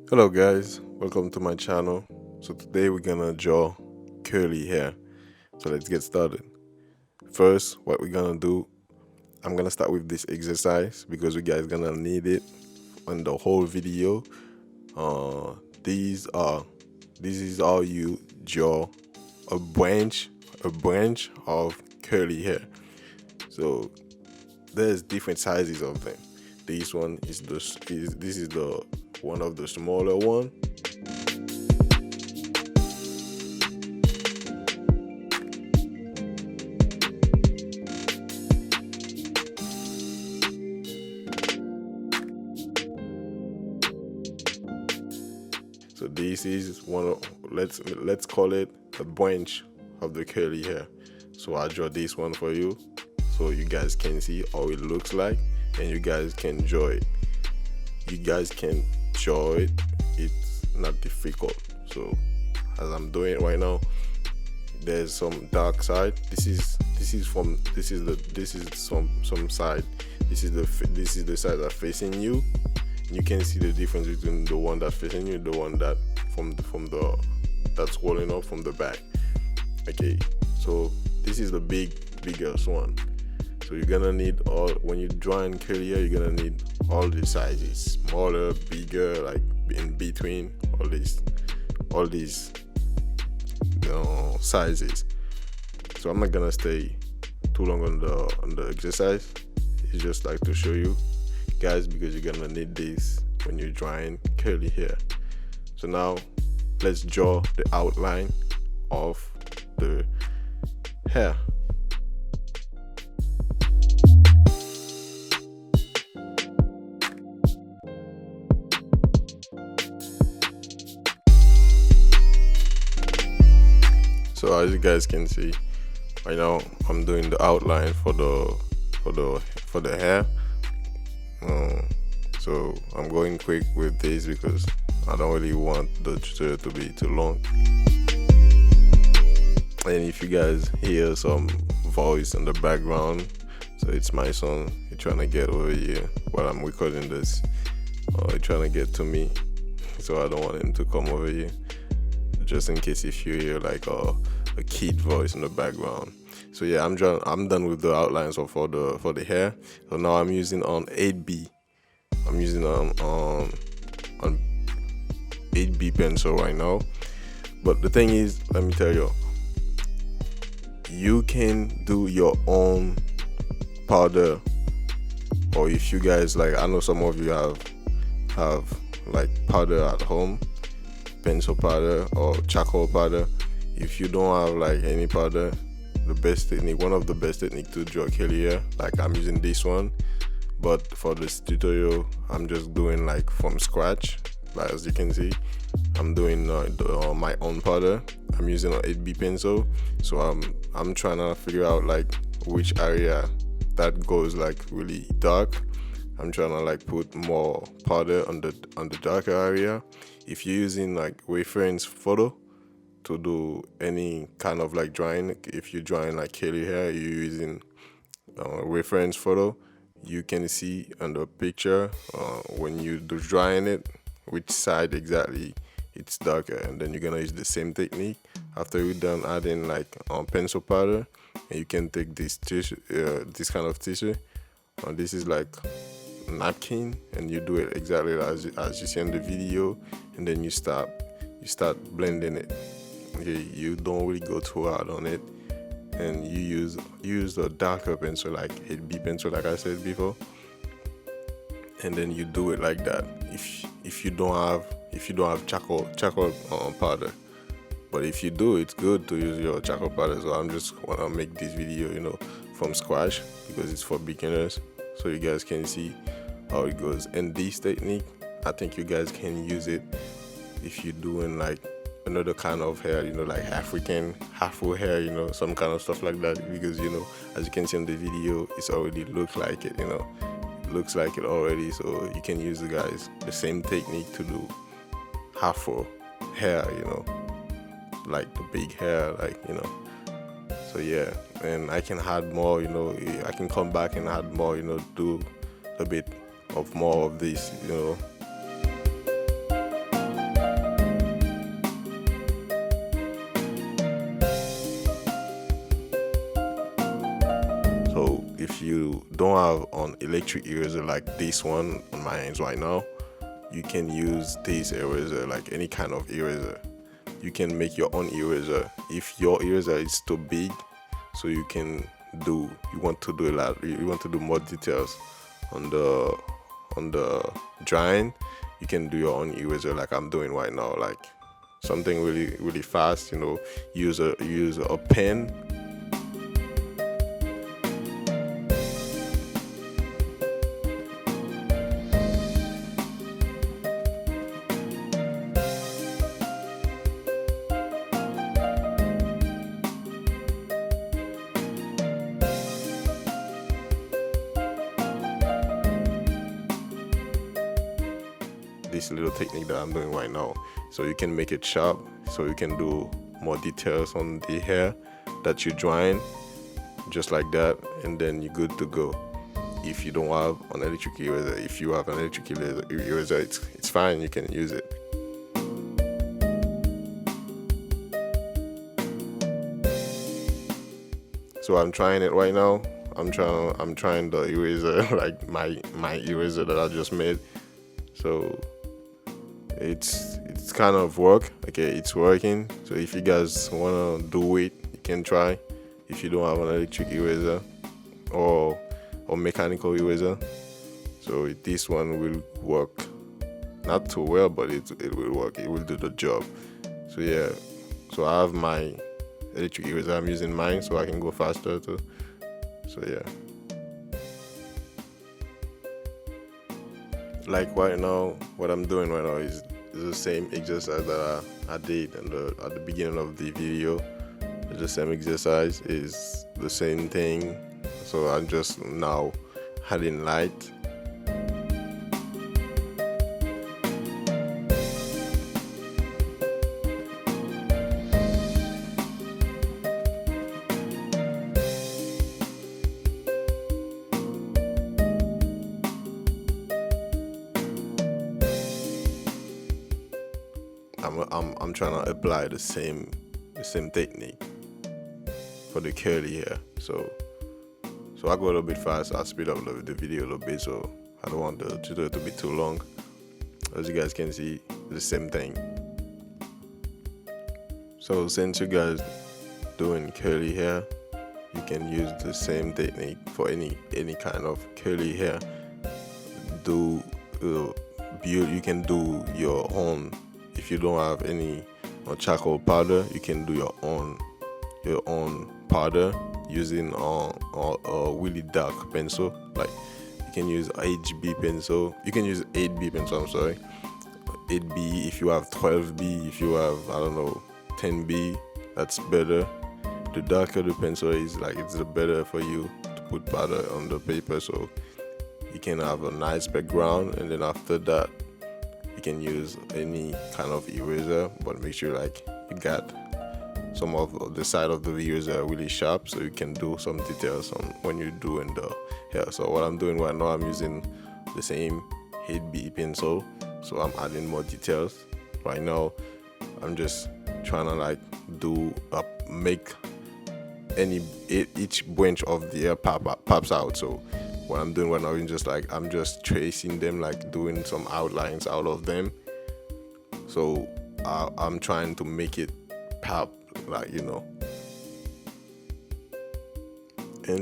Hello guys, welcome to my channel. So today we're gonna draw curly hair. So let's get started. First, what we're gonna do, I'm gonna start with this exercise because you guys gonna need it on the whole video. Uh, these are this is how you draw a branch of curly hair. So there's different sizes of them. This one this is the one of the smaller one. So this is one of, let's call it a branch of the curly hair. So I draw this one for you so you guys can see how it looks like and you guys can draw it. You guys can draw it. It's not difficult. So as I'm doing it right now, there's some dark side. This is some side. This is the side that's facing you. You can see the difference between the one that's facing you and the one that from the that's rolling up from the back. Okay, so this is the biggest one. So you're gonna need all, when you're drawing curly hair, you're gonna need all the sizes, smaller, bigger, like in between, all these sizes. So I'm not gonna stay too long on the exercise. It's just like to show you guys because you're gonna need this when you're drawing curly hair. So now let's draw the outline of the hair. So as you guys can see, right now I'm doing the outline for the hair. So I'm going quick with this because I don't really want the tutorial to be too long. And if you guys hear some voice in the background, so it's my son. He's trying to get over here while I'm recording this. He's trying to get to me, so I don't want him to come over here. Just in case if you hear like a kid voice in the background. So yeah, I'm done with the outlines for the hair. So now I'm using on 8B. I'm using on 8B pencil right now. But the thing is, let me tell you, you can do your own powder, or if you guys like, I know some of you have like powder at home, pencil powder or charcoal powder. If you don't have like any powder, one of the best technique to draw curly hair, like I'm using this one, but for this tutorial I'm just doing like from scratch. Like as you can see, I'm doing my own powder. I'm using an 8B pencil, so I'm trying to figure out like which area that goes like really dark. I'm trying to like put more powder on the darker area. If you're using like reference photo to do any kind of like drawing, if you're drawing like curly hair, you're using reference photo, you can see on the picture when you do drawing it which side exactly it's darker, and then you're gonna use the same technique after you're done adding like pencil powder. And you can take this tissue, this kind of tissue, this is like napkin, and you do it exactly as you see in the video, and then you start blending it. Okay, you don't really go too hard on it, and you use a darker pencil like 8B pencil, like I said before, and then you do it like that. If you don't have charcoal powder, but if you do, it's good to use your charcoal powder. So I'm just wanna make this video, from scratch because it's for beginners, so you guys can see how it goes. And this technique, I think you guys can use it if you're doing like another kind of hair, like African Afro hair, some kind of stuff like that, because as you can see in the video, it's already looks like it, looks like it already. So you can use the same technique to do Afro hair, like the big hair, so yeah. And I can add more, I can come back and add more, do a bit of more of this. you don't have an electric eraser like this one on my hands right now, you can use this eraser, like any kind of eraser. You can make your own eraser. If your eraser is too big, so you want to do a lot, you want to do more details on the drawing, you can do your own eraser like I'm doing right now, like something really really fast. Use a pen. This little technique that I'm doing right now, so you can make it sharp, so you can do more details on the hair that you're drawing, just like that, and then you're good to go. If you don't have an electric eraser, if you have an electric eraser, it's fine, you can use it. So I'm trying it right now. I'm trying the eraser, like my eraser that I just made. So it's kind of work. Okay, it's working. So if you guys wanna do it, you can try. If you don't have an electric eraser or mechanical eraser, so this one will work. Not too well, but it will work. It will do the job. So yeah. So I have my electric eraser. I'm using mine so I can go faster too. So yeah. Like right now, what I'm doing right now is the same exercise that I did at the beginning of the video. The same exercise is the same thing. So I'm just now adding light. I'm trying to apply the same technique for the curly hair. So I go a little bit fast. I'll speed up the video a little bit, so I don't want the tutorial to be too long. As you guys can see, the same thing. So since you guys doing curly hair, you can use the same technique for any kind of curly hair. You can do your own. If you don't have any charcoal powder, you can do your own powder using a really dark pencil. Like you can use HB pencil. You can use 8B pencil. I'm sorry, 8B. If you have 12B, if you have 10B, that's better. The darker the pencil is, like it's the better for you to put powder on the paper, so you can have a nice background. And then after that, you can use any kind of eraser, but make sure like you got some of the side of the eraser really sharp, so you can do some details on when you're doing the hair. So what I'm doing right now, I'm using the same 8B pencil, so I'm adding more details. Right now, I'm just trying to make each branch of the hair pops out. So what I'm doing right now is I'm just tracing them, like doing some outlines out of them. So I'm trying to make it pop, and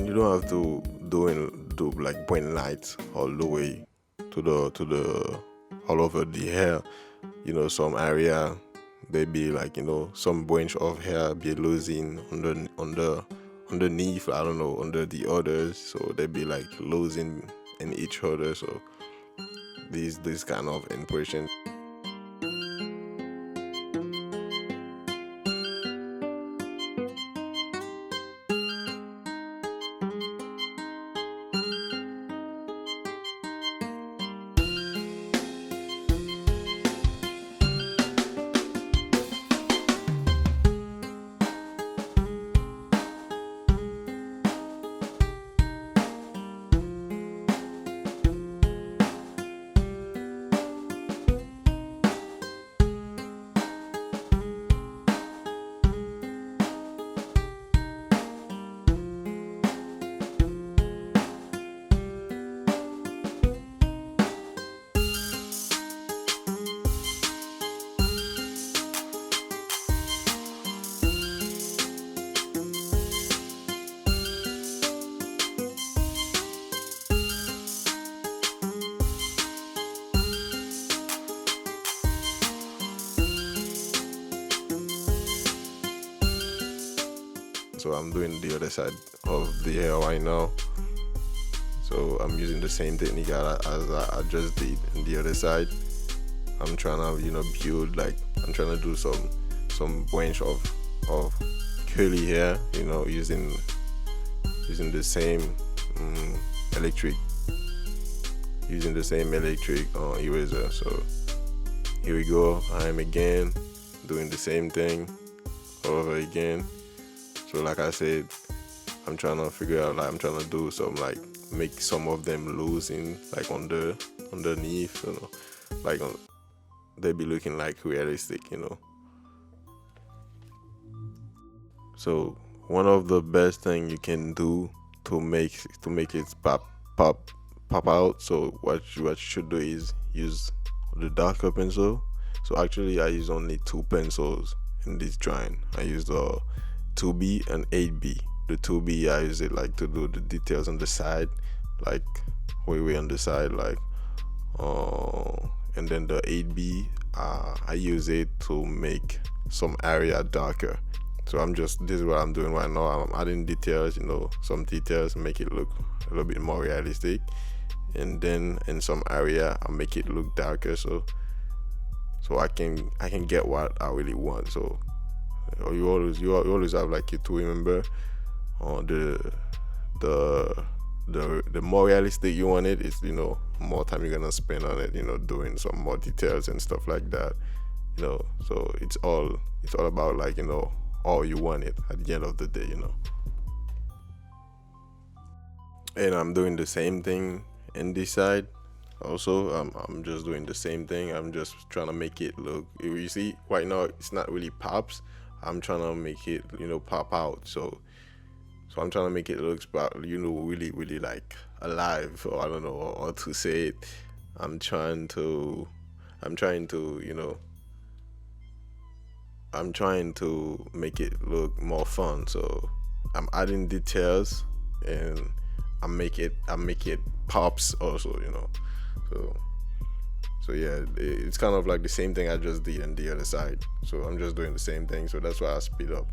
you don't have to do like bring lights all the way to the all over the hair. Some area they be like some branch of hair be losing underneath, under the others, so they be like losing in each other. So this kind of impression. so I'm doing the other side of the hair right now. So I'm using the same technique as I just did on the other side. I'm trying to build, like, I'm trying to do some branch of curly hair, using the same electric eraser. So here we go. I am again doing the same thing all over again. So like I said, I'm trying to figure out, like, I'm trying to do some, like, make some of them loose in, like, underneath, like they be looking like realistic, So one of the best thing you can do to make it pop out. So what you should do is use the darker pencil. So actually I use only 2 pencils in this drawing. I use the 2B and 8B. The 2B, I use it, like, to do the details on the side, like way on the side, like and then the 8B, I use it to make some area darker. So this is what I'm doing right now. I'm adding details, some details, make it look a little bit more realistic, and then in some area I make it look darker, so I can get what I really want. So you always have, like, to remember the more realistic you want it, is more time you're gonna spend on it, doing some more details and stuff like that, so it's all about, like, all you want it at the end of the day, and I'm doing the same thing in this side also. I'm just doing the same thing. I'm just trying to make it look, you see right now it's not really pops. I'm trying to make it pop out, so I'm trying to make it look really, really, like, alive, or I don't know, or to say it. I'm trying to make it look more fun. So I'm adding details, and I make it pops also, so yeah, it's kind of like the same thing I just did on the other side. So I'm just doing the same thing, so that's why I speed up.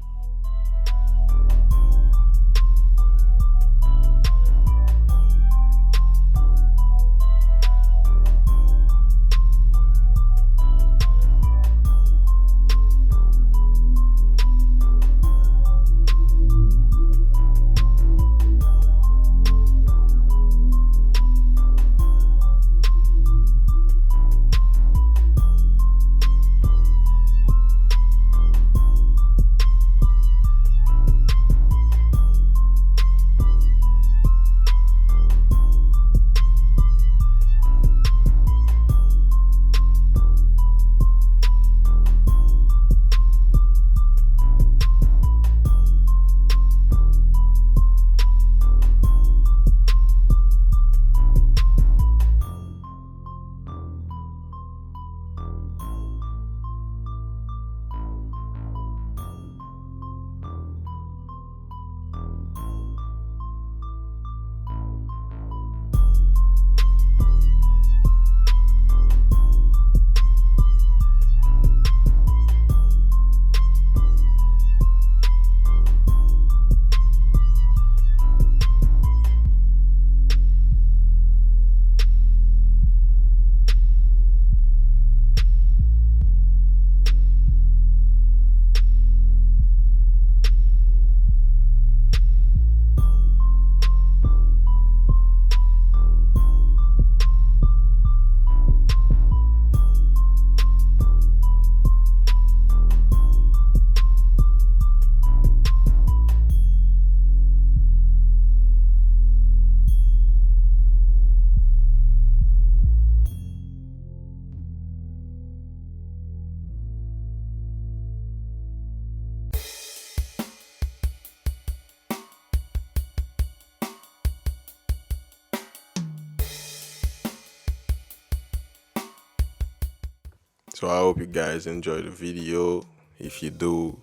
So I hope you guys enjoy the video. If you do,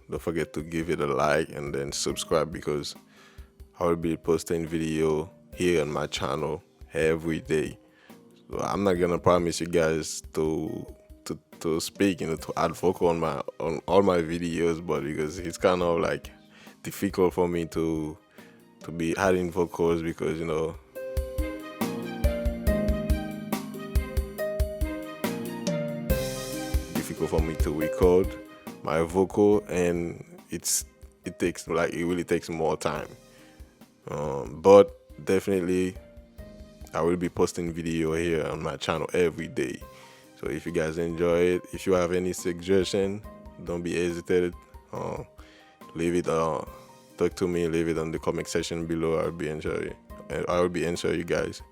don't forget to give it a like and then subscribe, because I will be posting video here on my channel every day. So I'm not gonna promise you guys to speak, to add vocal on all my videos, but because it's kind of like difficult for me to be adding vocals because difficult for me to record my vocal, and it really takes more time. But definitely I will be posting video here on my channel every day. So if you guys enjoy it, if you have any suggestion, don't be hesitated. Leave it. Talk to me. Leave it on the comment section below. I will be answering you guys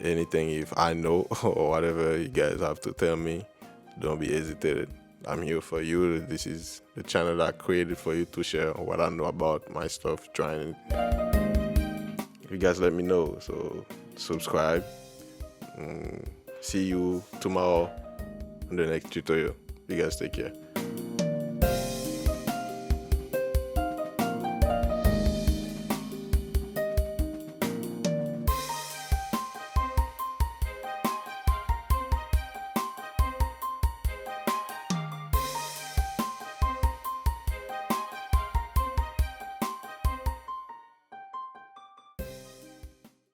anything if I know or whatever you guys have to tell me. Don't be hesitated. I'm here for you. This is the channel that I created for you to share what I know about my stuff. You guys let me know. So subscribe. See you tomorrow in the next tutorial. You guys take care.